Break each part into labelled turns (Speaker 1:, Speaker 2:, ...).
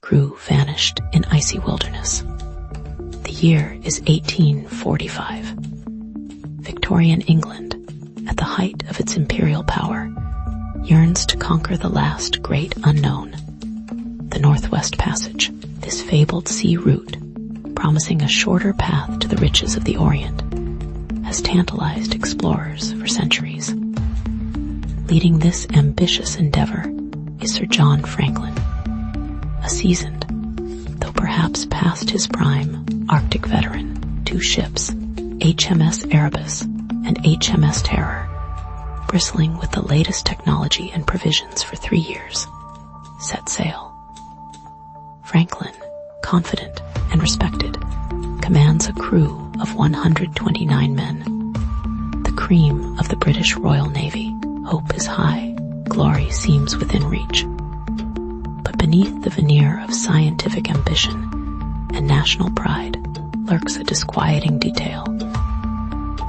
Speaker 1: crew vanished in icy wilderness. The year is 1845. Victorian England, at the height of its imperial power, yearns to conquer the last great unknown, the Northwest Passage. This fabled sea route, promising a shorter path to the riches of the Orient, has tantalized explorers for centuries. Leading this ambitious endeavor is Sir John Franklin, a seasoned, though perhaps past his prime, Arctic veteran. 2 ships, HMS Erebus and HMS Terror, bristling with the latest technology and provisions for 3 years, set sail. Franklin, confident and respected, commands a crew of 129 men. The cream of the British Royal Navy. Hope is high, glory seems within reach. But beneath the veneer of scientific ambition and national pride lurks a disquieting detail.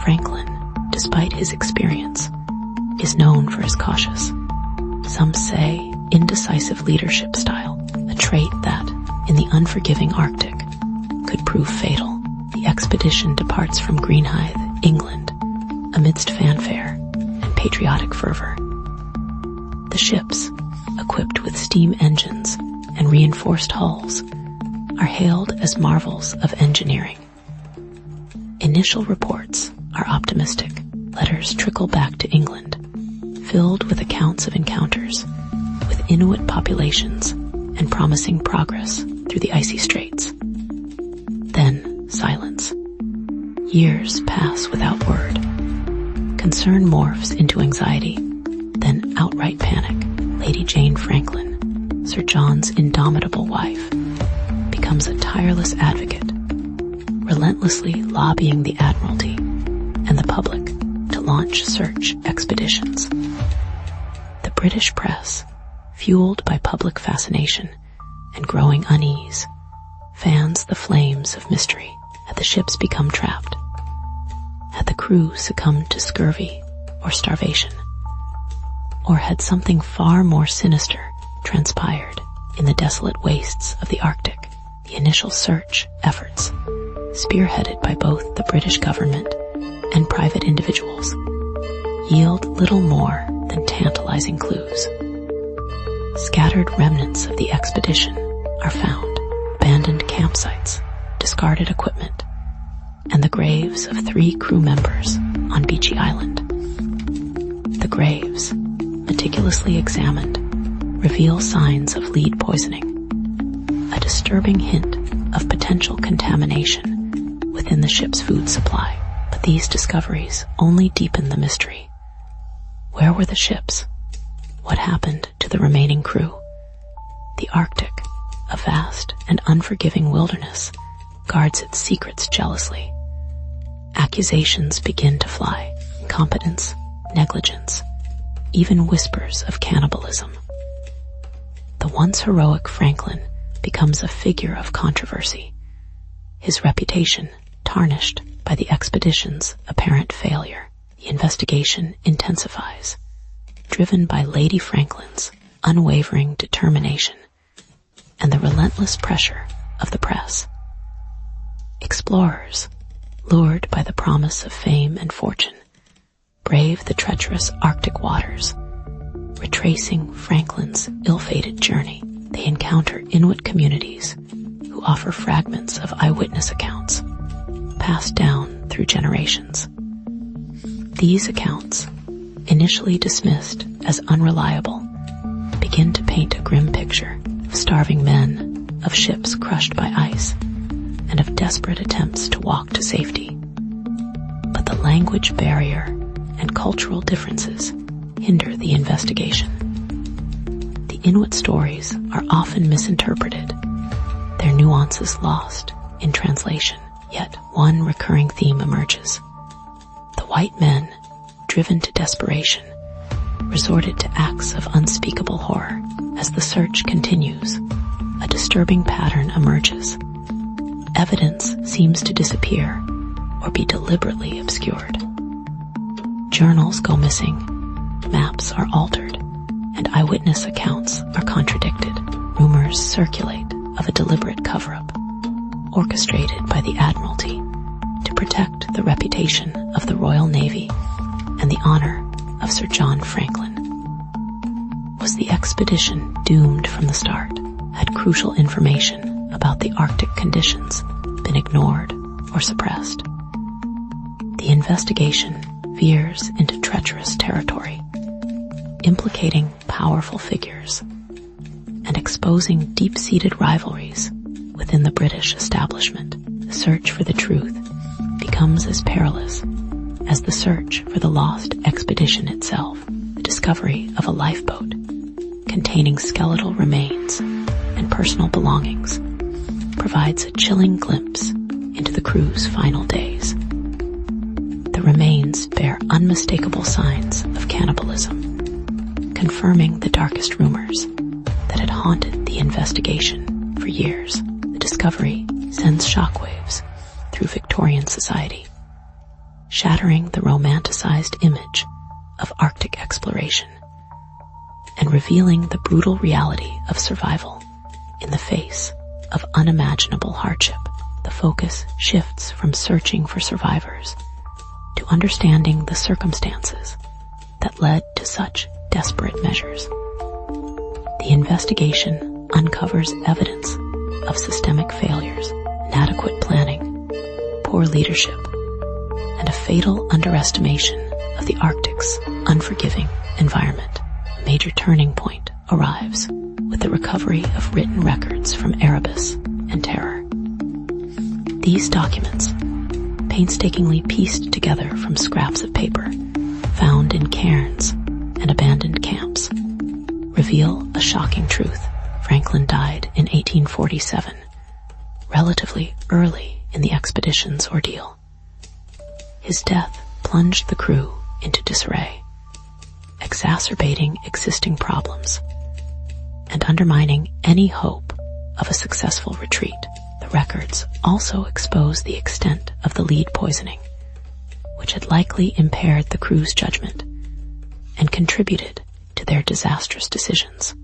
Speaker 1: Franklin, despite his experience, is known for his cautious, some say indecisive leadership style, a trait that, in the unforgiving Arctic, could prove fatal. The expedition departs from Greenhithe, England, amidst fanfare and patriotic fervor. The ships, equipped with steam engines and reinforced hulls, are hailed as marvels of engineering. Initial reports are optimistic. Letters trickle back to England, filled with accounts of encounters with Inuit populations and promising progress through the icy straits. Then silence. Years pass without word. Concern morphs into anxiety, then outright panic. Lady Jane Franklin, Sir John's indomitable wife, becomes a tireless advocate, relentlessly lobbying the Admiralty and the public to launch search expeditions. The British press, fueled by public fascination and growing unease, fans the flames of mystery. Had the ships become trapped? Had the crew succumbed to scurvy or starvation? Or had something far more sinister transpired in the desolate wastes of the Arctic? The initial search efforts, spearheaded by both the British government and private individuals, yield little more than tantalizing clues. Scattered remnants of the expedition are found, abandoned campsites, discarded equipment, and the graves of 3 crew members on Beechy Island. The graves, meticulously examined, reveal signs of lead poisoning, a disturbing hint of potential contamination within the ship's food supply. But these discoveries only deepen the mystery. Where were the ships? What happened to the remaining crew? The Arctic, a vast and unforgiving wilderness, guards its secrets jealously. Accusations begin to fly: incompetence, negligence, even whispers of cannibalism. The once heroic Franklin becomes a figure of controversy, his reputation tarnished by the expedition's apparent failure. The investigation intensifies, driven by Lady Franklin's unwavering determination and the relentless pressure of the press. Explorers, lured by the promise of fame and fortune, brave the treacherous Arctic waters. Retracing Franklin's ill-fated journey, they encounter Inuit communities who offer fragments of eyewitness accounts, passed down through generations. These accounts, initially dismissed as unreliable, begin to paint a grim picture of starving men, of ships crushed by ice, and of desperate attempts to walk to safety. But the language barrier and cultural differences hinder the investigation. The Inuit stories are often misinterpreted, their nuances lost in translation. Yet one recurring theme emerges. The white men, driven to desperation, resorted to acts of unspeakable horror. As the search continues, a disturbing pattern emerges. Evidence seems to disappear or be deliberately obscured. Journals go missing, maps are altered, and eyewitness accounts are contradicted. Rumors circulate of a deliberate cover-up, orchestrated by the Admiralty to protect the reputation of the Royal Navy and the honor of Sir John Franklin. Was the expedition doomed from the start? Had crucial information about the Arctic conditions been ignored or suppressed? The investigation veers into treacherous territory, implicating powerful figures and exposing deep-seated rivalries within the British establishment. The search for the truth becomes as perilous as the search for the lost expedition itself. The discovery of a lifeboat containing skeletal remains and personal belongings provides a chilling glimpse into the crew's final days. The remains bear unmistakable signs of cannibalism, confirming the darkest rumors that had haunted the investigation for years. The discovery sends shockwaves through Victorian society, shattering the romanticized image of Arctic exploration and revealing the brutal reality of survival in the face of unimaginable hardship. The focus shifts from searching for survivors to understanding the circumstances that led to such desperate measures. The investigation uncovers evidence of systemic failures, inadequate planning, poor leadership, and a fatal underestimation of the Arctic's unforgiving environment. A major turning point arrives with the recovery of written records from Erebus and Terror. These documents, painstakingly pieced together from scraps of paper found in cairns and abandoned camps, reveal a shocking truth. Franklin died in 1847, relatively early in the expedition's ordeal. His death plunged the crew into disarray, exacerbating existing problems and undermining any hope of a successful retreat. The records also expose the extent of the lead poisoning, which had likely impaired the crew's judgment and contributed to their disastrous decisions.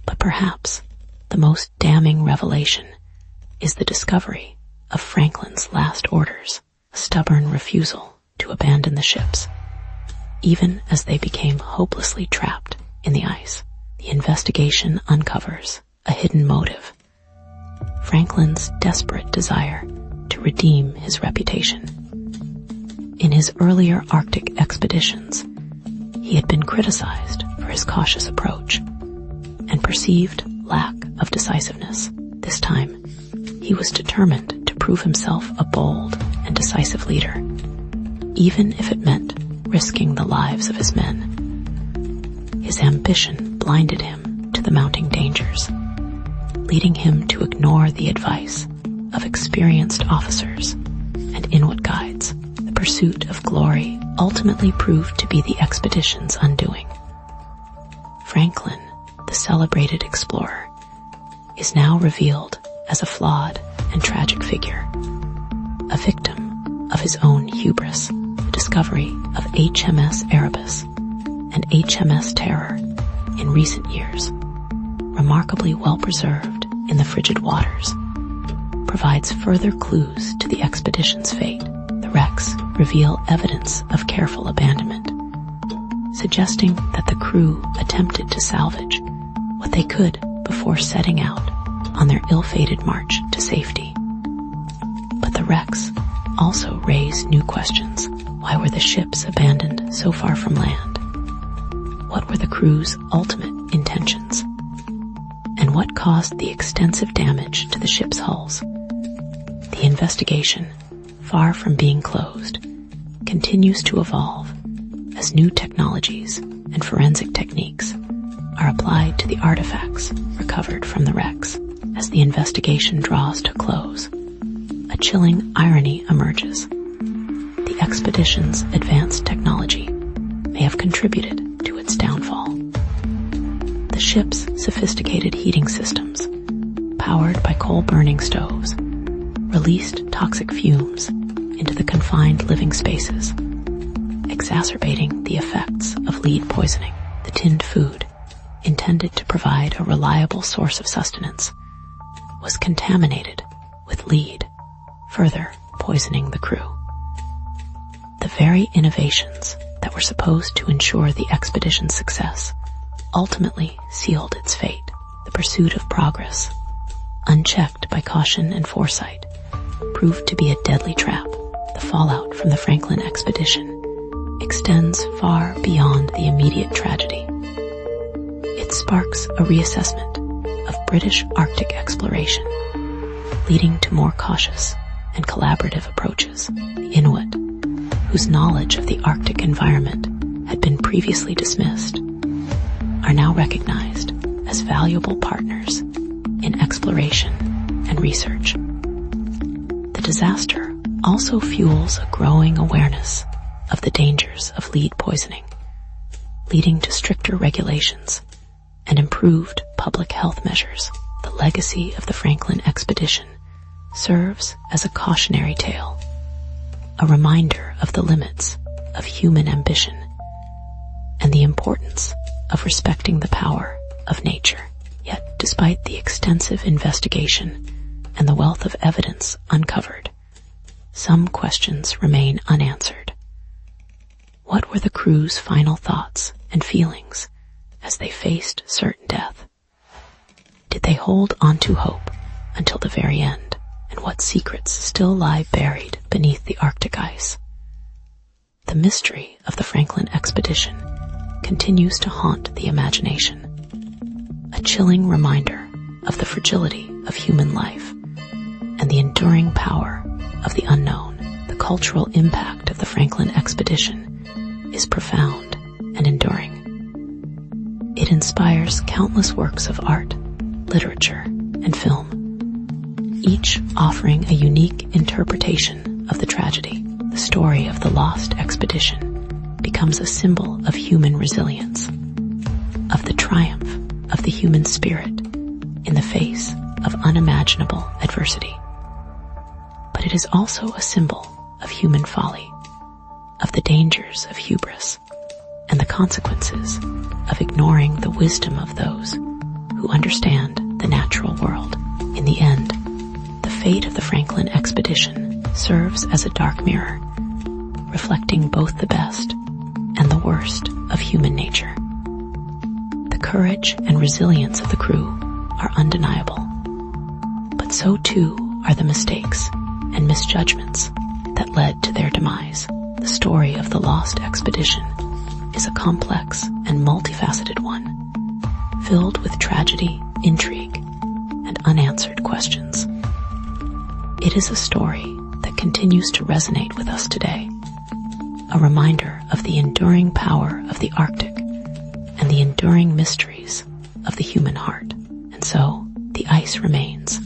Speaker 1: But perhaps the most damning revelation is the discovery of Franklin's last orders, a stubborn refusal to abandon the ships, even as they became hopelessly trapped in the ice. The investigation uncovers a hidden motive: Franklin's desperate desire to redeem his reputation. In his earlier Arctic expeditions, he had been criticized for his cautious approach and perceived lack of decisiveness. This time, he was determined to prove himself a bold and decisive leader, even if it meant risking the lives of his men. His ambition blinded him to the mounting dangers, leading him to ignore the advice of experienced officers and Inuit guides. The pursuit of glory ultimately proved to be the expedition's undoing. Franklin, the celebrated explorer, is now revealed as a flawed and tragic figure, a victim of his own hubris. The discovery of HMS Erebus and HMS Terror in recent years, remarkably well preserved in the frigid waters, provides further clues to the expedition's fate. The wrecks reveal evidence of careful abandonment, suggesting that the crew attempted to salvage what they could before setting out on their ill-fated march to safety. But the wrecks also raise new questions. Why were the ships abandoned so far from land? What were the crew's ultimate intentions? And what caused the extensive damage to the ship's hulls? The investigation, far from being closed, continues to evolve as new technologies and forensic techniques are applied to the artifacts recovered from the wrecks. As the investigation draws to close, a chilling irony emerges. The expedition's advanced technology may have contributed to its downfall. The ship's sophisticated heating systems, powered by coal-burning stoves, released toxic fumes into the confined living spaces, exacerbating the effects of lead poisoning. The tinned food, intended to provide a reliable source of sustenance, was contaminated with lead, further poisoning the crew. The very innovations that were supposed to ensure the expedition's success ultimately sealed its fate. The pursuit of progress, unchecked by caution and foresight, proved to be a deadly trap. The fallout from the Franklin expedition extends far beyond the immediate tragedy. It sparks a reassessment of British Arctic exploration, leading to more cautious and collaborative approaches. The Inuit, whose knowledge of the Arctic environment had been previously dismissed, are now recognized as valuable partners in exploration and research. The disaster also fuels a growing awareness of the dangers of lead poisoning, leading to stricter regulations and improved public health measures. The legacy of the Franklin expedition serves as a cautionary tale, a reminder of the limits of human ambition and the importance of respecting the power of nature. Yet, despite the extensive investigation and the wealth of evidence uncovered, some questions remain unanswered. What were the crew's final thoughts and feelings as they faced certain death? Did they hold on to hope until the very end? And what secrets still lie buried beneath the Arctic ice? The mystery of the Franklin expedition continues to haunt the imagination, a chilling reminder of the fragility of human life and the enduring power of the unknown. The cultural impact of the Franklin expedition is profound and enduring. It inspires countless works of art, literature, and film, each offering a unique interpretation of the tragedy. The story of the lost expedition becomes a symbol of human resilience, of the triumph of the human spirit in the face of unimaginable adversity. But it is also a symbol of human folly, of the dangers of hubris, and the consequences of ignoring the wisdom of those who understand the natural world. In the end, the fate of the Franklin expedition serves as a dark mirror, reflecting both the best and the worst of human nature. The courage and resilience of the crew are undeniable, but so too are the mistakes and misjudgments that led to their demise. The story of the lost expedition is a complex and multifaceted one, filled with tragedy, intrigue, and unanswered questions. It is a story that continues to resonate with us today, a reminder of the enduring power of the Arctic and the enduring mysteries of the human heart. And so, the ice remains,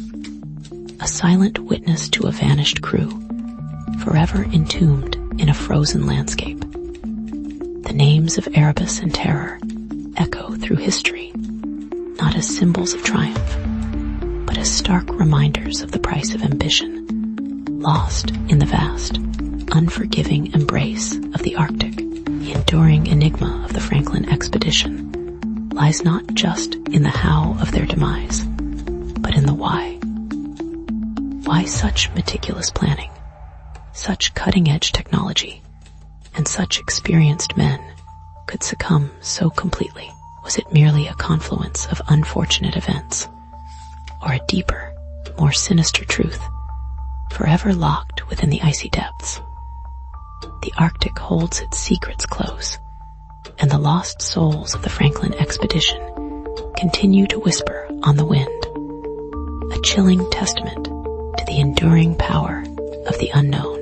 Speaker 1: a silent witness to a vanished crew, forever entombed in a frozen landscape. The names of Erebus and Terror echo through history, not as symbols of triumph, but as stark reminders of the price of ambition, lost in the vast, unforgiving embrace of the Arctic. The enduring enigma of the Franklin expedition lies not just in the how of their demise, but in the why. Why such meticulous planning, such cutting-edge technology, and such experienced men could succumb so completely? Was it merely a confluence of unfortunate events, or a deeper, more sinister truth, forever locked within the icy depths? The Arctic holds its secrets close, and the lost souls of the Franklin expedition continue to whisper on the wind, a chilling testament to the enduring power of the unknown.